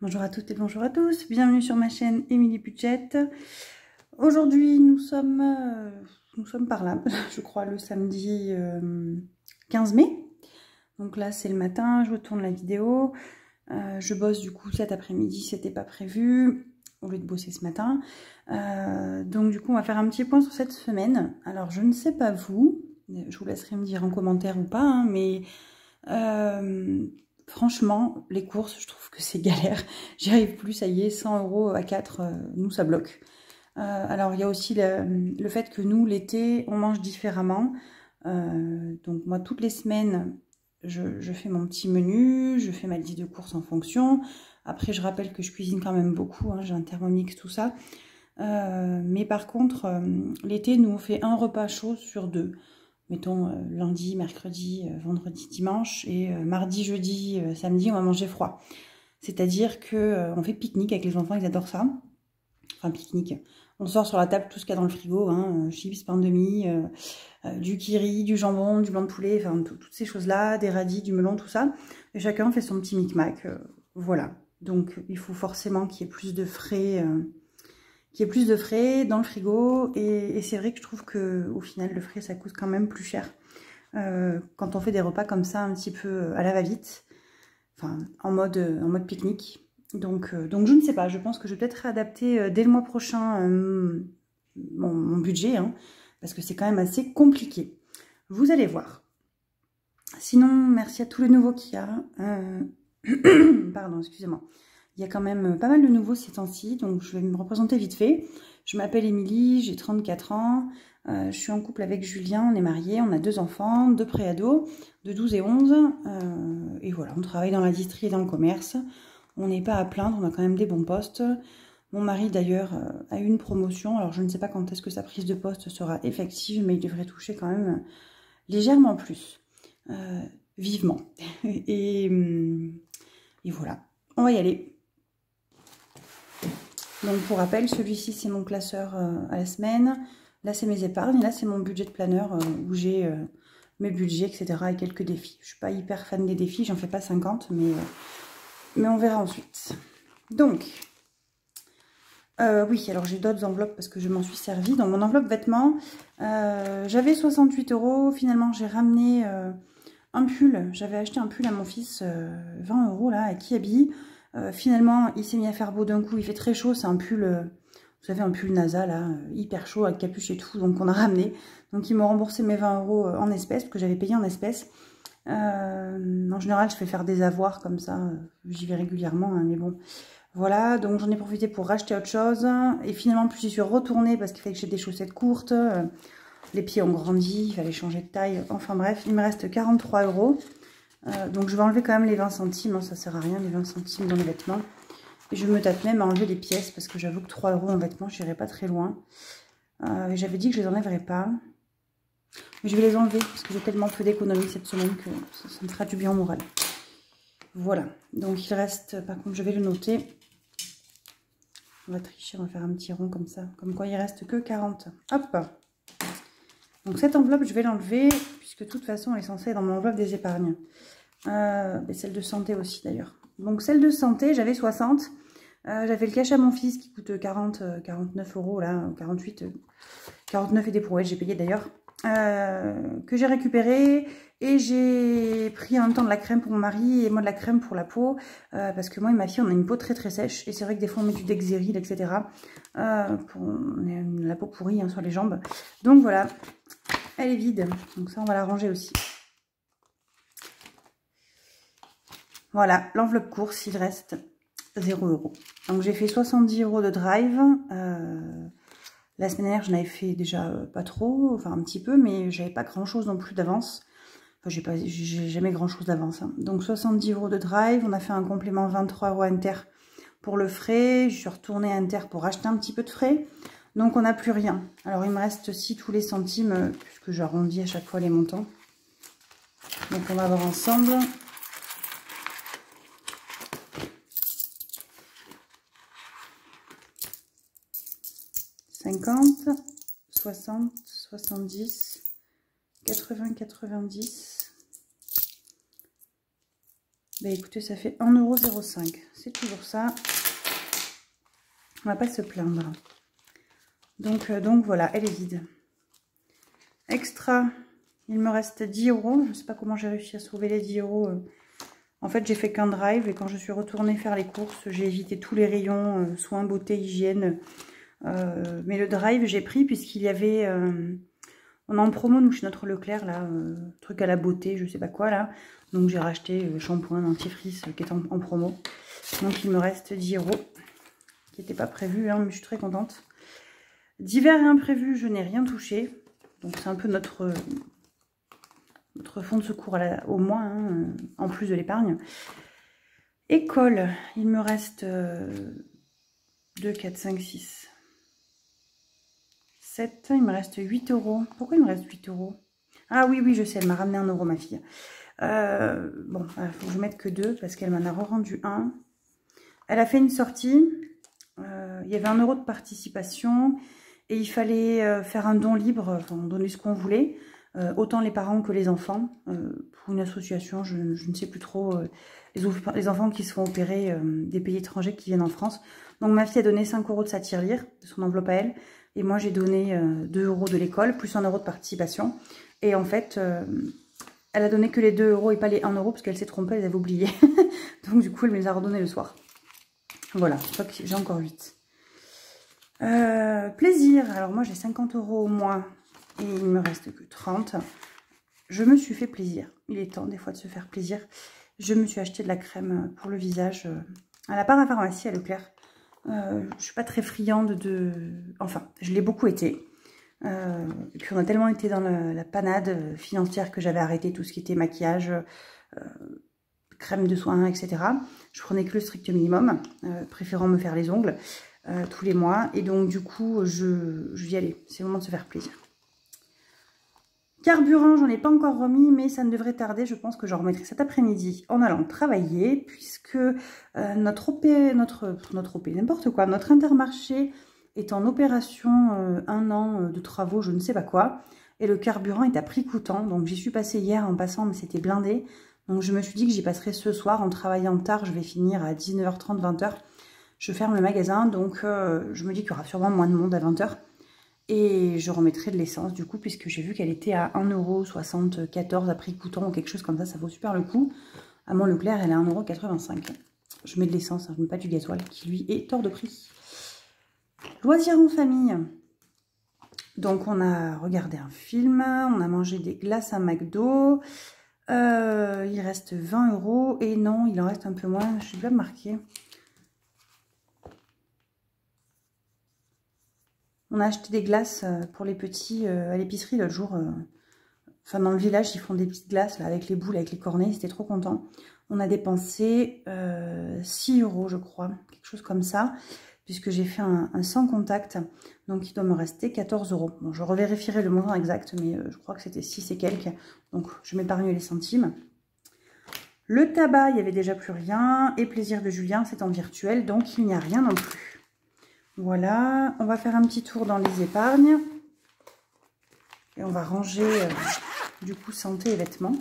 Bonjour à toutes et bonjour à tous, bienvenue sur ma chaîne Émilie Budget. Aujourd'hui nous sommes par là, je crois le samedi 15 mai. Donc là c'est le matin, je retourne la vidéo. Je bosse du coup cet après-midi, c'était pas prévu, au lieu de bosser ce matin. Donc du coup on va faire un petit point sur cette semaine. Alors je ne sais pas vous, je vous laisserai me dire en commentaire ou pas, hein, mais... franchement, les courses, je trouve que c'est galère. J'y arrive plus, ça y est, 100 € à 4, nous, ça bloque. Alors, il y a aussi le fait que nous, l'été, on mange différemment. Donc, moi, toutes les semaines, je fais mon petit menu, je fais ma liste de courses en fonction. Après, je rappelle que je cuisine quand même beaucoup, hein, j'ai un Thermomix, tout ça. Mais par contre, l'été, nous, on fait un repas chaud sur 2. Mettons lundi, mercredi, vendredi, dimanche, et mardi, jeudi, samedi, on va manger froid. C'est-à-dire que on fait pique-nique avec les enfants, ils adorent ça. Enfin, pique-nique. On sort sur la table tout ce qu'il y a dans le frigo, hein, chips, pain de mie, du kiri, du jambon, du blanc de poulet, enfin toutes ces choses-là, des radis, du melon, tout ça. Et chacun fait son petit micmac. Voilà. Donc il faut forcément qu'il y ait plus de frais. Dans le frigo, et c'est vrai que je trouve que au final le frais ça coûte quand même plus cher quand on fait des repas comme ça un petit peu à la va-vite, enfin en mode pique-nique. Donc je ne sais pas, je pense que je vais peut-être réadapter dès le mois prochain mon budget, hein, parce que c'est quand même assez compliqué. Vous allez voir. Sinon, merci à tous les nouveaux qu'il y a. Pardon, excusez-moi. Il y a quand même pas mal de nouveaux ces temps-ci, donc je vais me représenter vite fait. Je m'appelle Émilie, j'ai 34 ans, je suis en couple avec Julien, on est mariés, on a 2 enfants, 2 préados, de 12 et 11. Et voilà, on travaille dans l'industrie et dans le commerce. On n'est pas à plaindre, on a quand même des bons postes. Mon mari d'ailleurs a eu une promotion, alors je ne sais pas quand est-ce que sa prise de poste sera effective, mais il devrait toucher quand même légèrement plus. Vivement. Et voilà, on va y aller. Donc pour rappel, celui-ci c'est mon classeur à la semaine, là c'est mes épargnes, là c'est mon budget de planeur où j'ai mes budgets, etc. et quelques défis. Je suis pas hyper fan des défis, j'en fais pas 50, mais on verra ensuite. Donc, oui, alors j'ai d'autres enveloppes parce que je m'en suis servie. Dans mon enveloppe vêtements, j'avais 68 €, finalement j'ai ramené un pull, j'avais acheté un pull à mon fils, 20 € là, à Kiabi. Finalement, il s'est mis à faire beau d'un coup, il fait très chaud, c'est un pull, vous savez, un pull NASA, là, hyper chaud, avec capuche et tout, donc on a ramené. Donc ils m'ont remboursé mes 20 € en espèces, parce que j'avais payé en espèces. En général, je fais faire des avoirs comme ça, j'y vais régulièrement, hein, mais bon. Voilà, donc j'en ai profité pour racheter autre chose, et finalement, plus j'y suis retournée, parce qu'il fallait que j'ai des chaussettes courtes, les pieds ont grandi, il fallait changer de taille, enfin bref, il me reste 43 €. Donc je vais enlever quand même les 20 centimes, hein, ça sert à rien les 20 centimes dans les vêtements. Et je me tape même à enlever les pièces parce que j'avoue que 3 € en vêtements, je n'irai pas très loin. J'avais dit que je les enlèverais pas. Mais je vais les enlever parce que j'ai tellement peu d'économies cette semaine que ça me fera du bien au moral. Voilà, donc il reste, par contre je vais le noter. On va tricher, on va faire un petit rond comme ça. Comme quoi il reste que 40. Hop. Donc cette enveloppe je vais l'enlever puisque de toute façon elle est censée être dans mon enveloppe des épargnes. Celle de santé aussi d'ailleurs. Donc celle de santé, j'avais 60. J'avais le cash à mon fils qui coûte 49 € là, 48, 49 et des brouettes, j'ai payé d'ailleurs. Que j'ai récupéré, et j'ai pris en même temps de la crème pour mon mari et moi de la crème pour la peau, parce que moi et ma fille on a une peau très très sèche, et c'est vrai que des fois on met du Dexeril, etc. On a la peau pourrie, hein, sur les jambes. Donc voilà, elle est vide, donc ça on va la ranger aussi. Voilà, l'enveloppe course, il reste 0 €. Donc j'ai fait 70 € de drive. La semaine dernière, j'en avais fait déjà pas trop, enfin un petit peu, mais j'avais pas grand chose non plus d'avance. Enfin, j'ai jamais grand chose d'avance, hein. Donc 70 € de drive. On a fait un complément 23 € Inter pour le frais. Je suis retournée à Inter pour acheter un petit peu de frais. Donc on n'a plus rien. Alors il me reste aussi tous les centimes, puisque j'arrondis à chaque fois les montants. Donc on va voir ensemble. 50, 60, 70, 80, 90, Bah écoutez, ça fait 1,05 €. C'est toujours ça. On va pas se plaindre. Donc voilà, elle est vide. Extra, il me reste 10 €. Je ne sais pas comment j'ai réussi à sauver les 10 €. En fait, j'ai fait qu'un drive et quand je suis retournée faire les courses, j'ai évité tous les rayons, soins, beauté, hygiène. Mais le drive, j'ai pris puisqu'il y avait... on est en promo, nous, chez notre Leclerc, là, truc à la beauté, je sais pas quoi, là. Donc, j'ai racheté shampoing, dentifrice qui est en promo. Donc, il me reste 10 €, qui n'était pas prévu, hein, mais je suis très contente. Divers et imprévus, je n'ai rien touché. Donc, c'est un peu notre fonds de secours au mois, hein, en plus de l'épargne. École, il me reste 2, 4, 5, 6, 7. Il me reste 8 €. Pourquoi il me reste 8 €? Ah oui, je sais, elle m'a ramené 1 €, ma fille. Bon, il faut que je mette que 2 parce qu'elle m'en a rendu 1. Elle a fait une sortie. Il y avait 1 € de participation et il fallait faire un don libre, enfin donner ce qu'on voulait. Autant les parents que les enfants, pour une association, je ne sais plus trop, les enfants qui se font opérer des pays étrangers qui viennent en France. Donc ma fille a donné 5 € de sa tirelire, de son enveloppe à elle, et moi j'ai donné 2 € de l'école, plus 1 € de participation. Et en fait, elle a donné que les 2 € et pas les 1 € parce qu'elle s'est trompée, elle avait oublié. Donc du coup, elle me les a redonnés le soir. Voilà, je crois que j'ai encore 8. Plaisir, alors moi j'ai 50 € au mois. Et il me reste que 30. Je me suis fait plaisir. Il est temps des fois de se faire plaisir. Je me suis acheté de la crème pour le visage à la parapharmacie à Leclerc. Je suis pas très friande de... Enfin, je l'ai beaucoup été. Et puis on a tellement été dans la panade financière que j'avais arrêté tout ce qui était maquillage, crème de soins, etc. Je prenais que le strict minimum, préférant me faire les ongles tous les mois. Et donc du coup, je vais y aller. C'est le moment de se faire plaisir. Carburant, j'en ai pas encore remis, mais ça ne devrait tarder. Je pense que j'en remettrai cet après-midi en allant travailler, puisque notre Intermarché est en opération 1 an de travaux, je ne sais pas quoi. Et le carburant est à prix coûtant. Donc j'y suis passée hier en passant, mais c'était blindé. Donc je me suis dit que j'y passerai ce soir en travaillant tard. Je vais finir à 19h30, 20h. Je ferme le magasin, donc je me dis qu'il y aura sûrement moins de monde à 20h. Et je remettrai de l'essence du coup, puisque j'ai vu qu'elle était à 1,74 € à prix coûtant ou quelque chose comme ça vaut super le coup. À mon Leclerc, elle est à 1,85 €. Je mets de l'essence, hein, je ne mets pas du gasoil qui lui est hors de prix. Loisirs en famille. Donc on a regardé un film, on a mangé des glaces à McDo. Il reste 20 € et non, il en reste un peu moins, je dois marquer. On a acheté des glaces pour les petits à l'épicerie l'autre jour. Enfin, dans le village, ils font des petites glaces là, avec les boules, avec les cornets. C'était trop content. On a dépensé 6 €, je crois. Quelque chose comme ça. Puisque j'ai fait un sans contact. Donc, il doit me rester 14 €. Bon, je revérifierai le montant exact. Mais je crois que c'était 6 et quelques. Donc, je m'épargne les centimes. Le tabac, il n'y avait déjà plus rien. Et plaisir de Julien, c'est en virtuel. Donc, il n'y a rien non plus. Voilà, on va faire un petit tour dans les épargnes. Et on va ranger, du coup, santé et vêtements.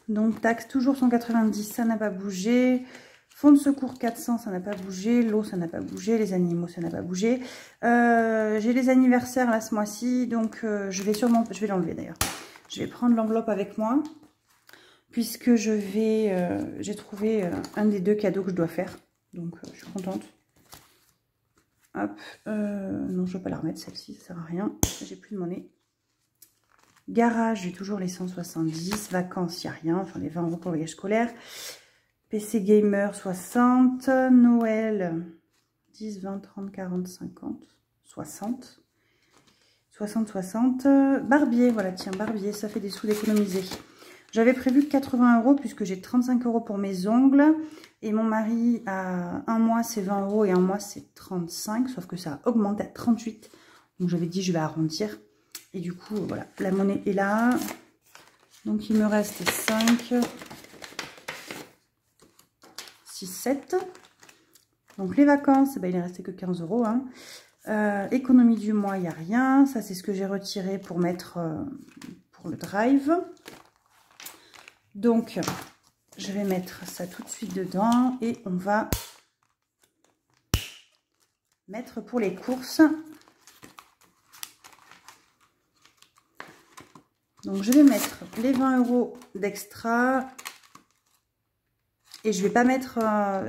Donc, taxe, toujours 190, ça n'a pas bougé. Fonds de secours 400, ça n'a pas bougé. L'eau, ça n'a pas bougé. Les animaux, ça n'a pas bougé. J'ai les anniversaires, là, ce mois-ci. Donc, je vais l'enlever, d'ailleurs. Je vais prendre l'enveloppe avec moi. Puisque j'ai trouvé un des 2 cadeaux que je dois faire. Donc, je suis contente. Hop, non, je ne vais pas la remettre, celle-ci, ça sert à rien. J'ai plus de monnaie. Garage, j'ai toujours les 170. Vacances, il n'y a rien. Enfin, les 20 € pour le voyage scolaire. PC Gamer, 60. Noël, 10, 20, 30, 40, 50, 60. 60, 60. Barbier, voilà, tiens, barbier, ça fait des sous d'économiser. J'avais prévu 80 € puisque j'ai 35 € pour mes ongles. Et mon mari, à un mois, c'est 20 € et un mois, c'est 35. Sauf que ça a augmenté à 38. Donc, j'avais dit, je vais arrondir. Et du coup, voilà, la monnaie est là. Donc, il me reste 5, 6, 7. Donc, les vacances, ben, il ne restait que 15 €. Hein. Économie du mois, il n'y a rien. Ça, c'est ce que j'ai retiré pour mettre pour le drive. Donc, je vais mettre ça tout de suite dedans et on va mettre pour les courses. Donc, je vais mettre les 20 € d'extra. Et je vais pas mettre,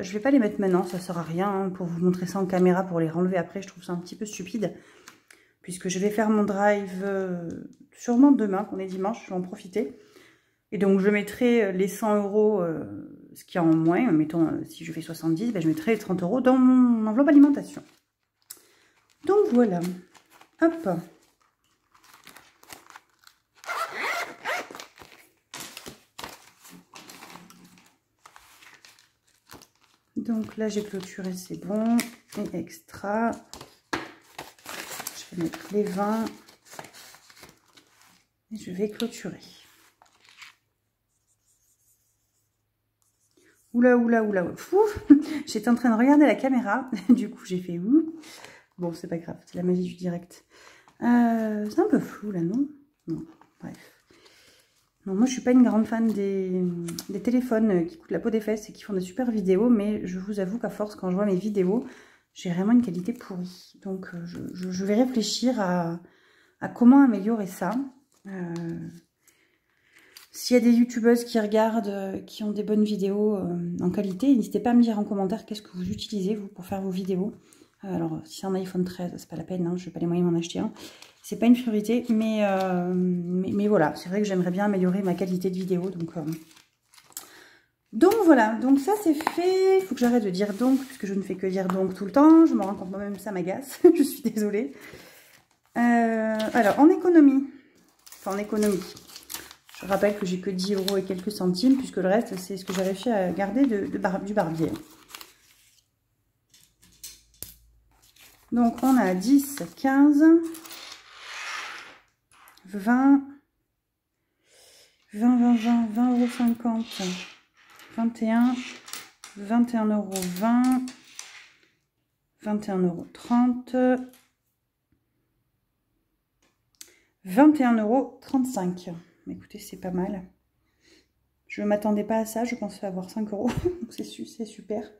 je vais pas les mettre maintenant, ça sert à rien hein, pour vous montrer ça en caméra, pour les renlever après, je trouve ça un petit peu stupide. Puisque je vais faire mon drive sûrement demain, qu'on est dimanche, je vais en profiter. Et donc je mettrai les 100 €, ce qu'il y a en moins, mettons si je fais 70, ben, je mettrai les 30 € dans mon enveloppe alimentation. Donc voilà, hop. Donc là j'ai clôturé, c'est bon, et extra. Je vais mettre les 20 et je vais clôturer. Oula, oula, oula, fou. J'étais en train de regarder la caméra, du coup j'ai fait ouh. Bon, c'est pas grave, c'est la magie du direct. C'est un peu flou là, non? Non, bref. Non, moi je suis pas une grande fan des téléphones qui coûtent la peau des fesses et qui font des super vidéos, mais je vous avoue qu'à force, quand je vois mes vidéos, j'ai vraiment une qualité pourrie. Donc je vais réfléchir à comment améliorer ça. S'il y a des youtubeuses qui regardent, qui ont des bonnes vidéos en qualité, n'hésitez pas à me dire en commentaire qu'est-ce que vous utilisez vous pour faire vos vidéos. Alors si c'est un iPhone 13, c'est pas la peine, hein, je n'ai pas les moyens d'en acheter un. C'est pas une priorité, mais voilà, c'est vrai que j'aimerais bien améliorer ma qualité de vidéo. Donc voilà, donc ça c'est fait. Il faut que j'arrête de dire donc, puisque je ne fais que dire donc tout le temps. Je me rends compte moi-même, ça m'agace. Je suis désolée. Alors en économie, je rappelle que j'ai que 10 € et quelques centimes, puisque le reste c'est ce que j'ai réussi à garder du barbier. Donc on a 10, 15, 20, 20, 20, 20, 20,50 €, 21, 21 €, 20, 21 € 30, 21 € 35. Écoutez, c'est pas mal. Je ne m'attendais pas à ça, je pensais avoir 5 €, donc c'est super.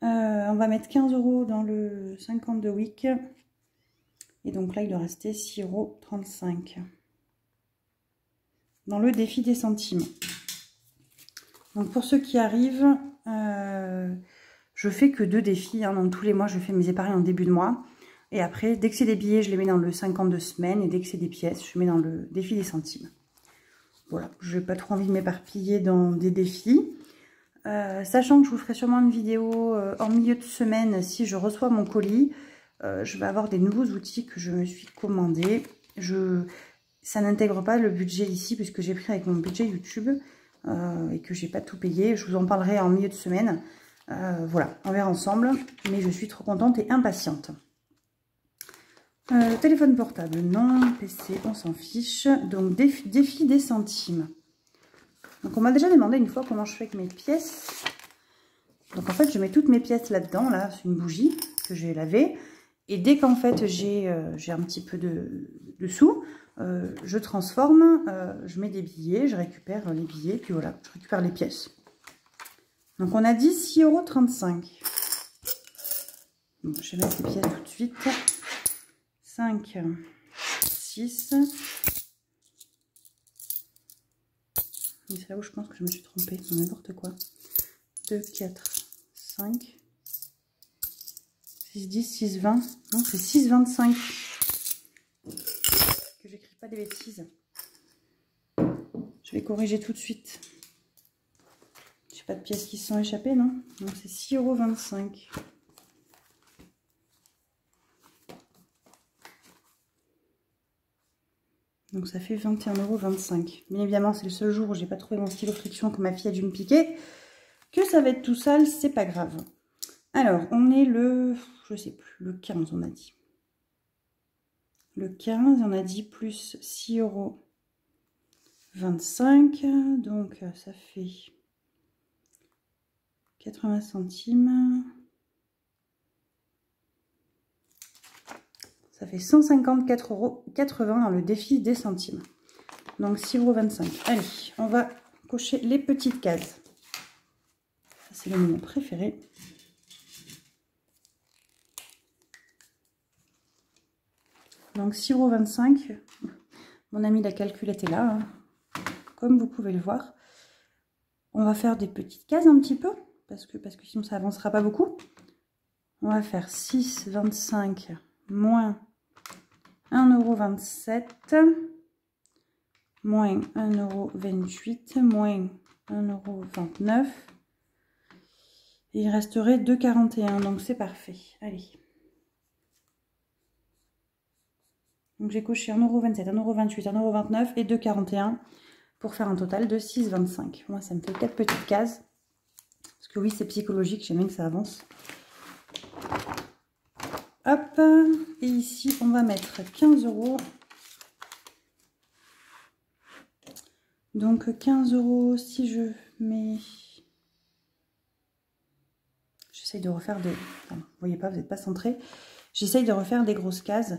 On va mettre 15 € dans le 52 week. Et donc là, il doit rester 6,35 € dans le défi des centimes. Donc pour ceux qui arrivent, je fais que 2 défis. Hein, dans tous les mois, je fais mes épargnes en début de mois. Et après, dès que c'est des billets, je les mets dans le 52 semaines. Et dès que c'est des pièces, je mets dans le défi des centimes. Voilà, je n'ai pas trop envie de m'éparpiller dans des défis. Sachant que je vous ferai sûrement une vidéo en milieu de semaine si je reçois mon colis. Je vais avoir des nouveaux outils que je me suis commandés. Ça n'intègre pas le budget ici puisque j'ai pris avec mon budget YouTube et que j'ai pas tout payé. Je vous en parlerai en milieu de semaine. Voilà, on verra ensemble. Mais je suis trop contente et impatiente. Téléphone portable, non. PC, on s'en fiche. Donc, défi des centimes. Donc, on m'a déjà demandé une fois comment je fais avec mes pièces. Donc, en fait, je mets toutes mes pièces là-dedans. Là, c'est une bougie que j'ai lavée. Et dès qu'en fait, j'ai un petit peu de sous, je transforme, je mets des billets, je récupère les billets, puis voilà, je récupère les pièces. Donc, on a dit 6,35 €. Bon, je vais mettre les pièces tout de suite. 5, 6. C'est là où je pense que je me suis trompée, c'est n'importe quoi. 2, 4, 5, 6, 10, 6, 20. Non, c'est 6, 25. Que j'écris pas des bêtises. Je vais corriger tout de suite. J'ai pas de pièces qui se sont échappées, non? Donc c'est 6,25 €. Donc ça fait 21,25 €. Bien évidemment, c'est le seul jour où j'ai pas trouvé mon stylo friction que ma fille a dû me piquer. Que ça va être tout sale, c'est pas grave. Alors, on est le, je sais plus, le 15 on a dit. Le 15, on a dit plus 6,25 €. Donc ça fait 80 centimes. Ça fait 154,80 € dans le défi des centimes. Donc 6,25 €. Allez, on va cocher les petites cases. Ça, c'est le moment préféré. Donc 6,25 €. Mon ami la calculette est là, hein, comme vous pouvez le voir. On va faire des petites cases un petit peu, parce que sinon ça avancera pas beaucoup. On va faire 6,25 moins 1,27 €, moins 1,28 € moins 1,29 €. Il resterait 2,41 €, donc c'est parfait. Allez. Donc j'ai coché 1,27 €, 1,28 €, 1,29 € et 2,41 € pour faire un total de 6,25 €. Moi, ça me fait 4 petites cases. Parce que oui, c'est psychologique, j'aime bien que ça avance. Hop, et ici, on va mettre 15 €. Donc 15 € si je mets... J'essaye de refaire des... Enfin, vous voyez pas, vous n'êtes pas centré. J'essaye de refaire des grosses cases.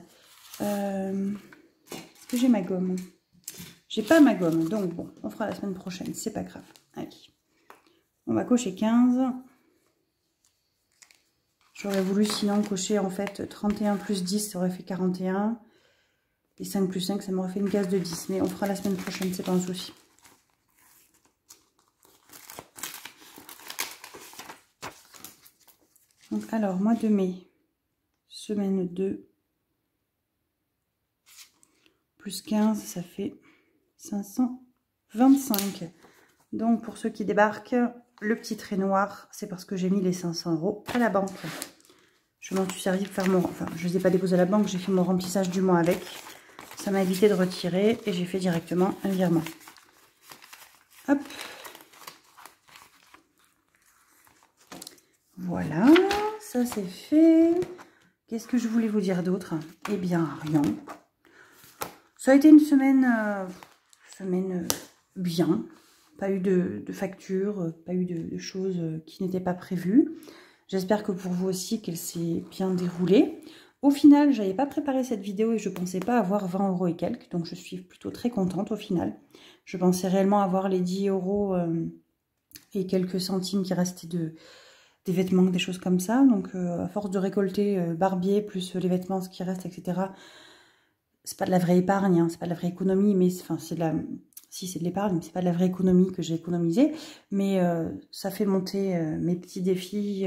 Est-ce que j'ai ma gomme? J'ai pas ma gomme, donc bon, on fera la semaine prochaine, c'est pas grave. Allez, on va cocher 15. J'aurais voulu sinon cocher en fait 31 plus 10, ça aurait fait 41. Et 5 plus 5, ça m'aurait fait une case de 10. Mais on fera la semaine prochaine, c'est pas un souci. Donc alors, mois de mai, semaine 2. Plus 15, ça fait 525. Donc, pour ceux qui débarquent, le petit trait noir, c'est parce que j'ai mis les 500 € à la banque. Je m'en suis servi pour faire mon... Enfin, je ne les ai pas déposés à la banque, j'ai fait mon remplissage du mois avec. Ça m'a évité de retirer et j'ai fait directement un virement. Hop. Voilà, ça c'est fait. Qu'est-ce que je voulais vous dire d'autre? Eh bien, rien. Ça a été une semaine, bien. Pas eu de facture, pas eu de choses qui n'étaient pas prévues. J'espère que pour vous aussi, qu'elle s'est bien déroulée. Au final, je n'avais pas préparé cette vidéo et je ne pensais pas avoir 20 € et quelques. Donc, je suis plutôt très contente au final. Je pensais réellement avoir les 10 € et quelques centimes qui restaient des vêtements, des choses comme ça. Donc, à force de récolter barbier plus les vêtements, ce qui reste, etc., c'est pas de la vraie épargne, hein, c'est pas de la vraie économie, mais enfin, c'est de la... Si, c'est de l'épargne, mais c'est pas de la vraie économie que j'ai économisée. Mais ça fait monter mes petits défis.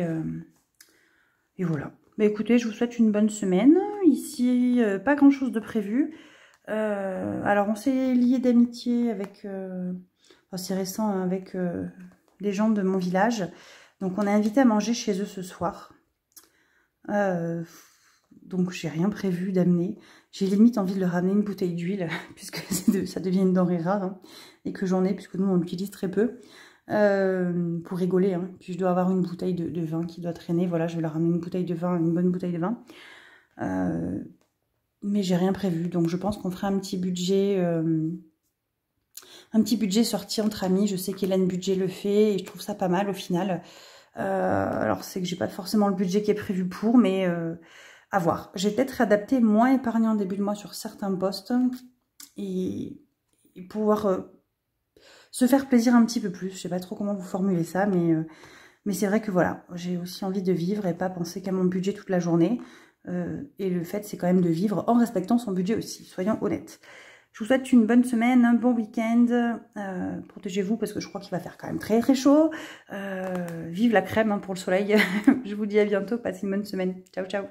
Et voilà. Bah, écoutez, je vous souhaite une bonne semaine. Ici, pas grand-chose de prévu. Alors, on s'est lié d'amitié avec... Enfin, c'est récent, hein, avec les gens de mon village. Donc, on est invité à manger chez eux ce soir. Donc, j'ai rien prévu d'amener. J'ai limite envie de leur ramener une bouteille d'huile, puisque ça devient une denrée rare, hein, et que j'en ai, puisque nous, on l'utilise très peu, pour rigoler. Hein. Puis, je dois avoir une bouteille de vin qui doit traîner. Voilà, je vais leur ramener une bouteille de vin, une bonne bouteille de vin. Mais j'ai rien prévu, donc je pense qu'on fera un petit budget sorti entre amis. Je sais qu'Hélène Budget le fait, et je trouve ça pas mal au final. Alors, c'est que j'ai pas forcément le budget qui est prévu pour, mais... à voir. J'ai peut-être adapté moins épargnant en début de mois sur certains postes et pouvoir se faire plaisir un petit peu plus. Je sais pas trop comment vous formuler ça, mais c'est vrai que voilà, j'ai aussi envie de vivre et pas penser qu'à mon budget toute la journée. Et le fait, c'est quand même de vivre en respectant son budget aussi, soyons honnêtes. Je vous souhaite une bonne semaine, un bon week-end. Protégez-vous parce que je crois qu'il va faire quand même très très chaud. Vive la crème hein, pour le soleil. Je vous dis à bientôt, passez une bonne semaine. Ciao, ciao.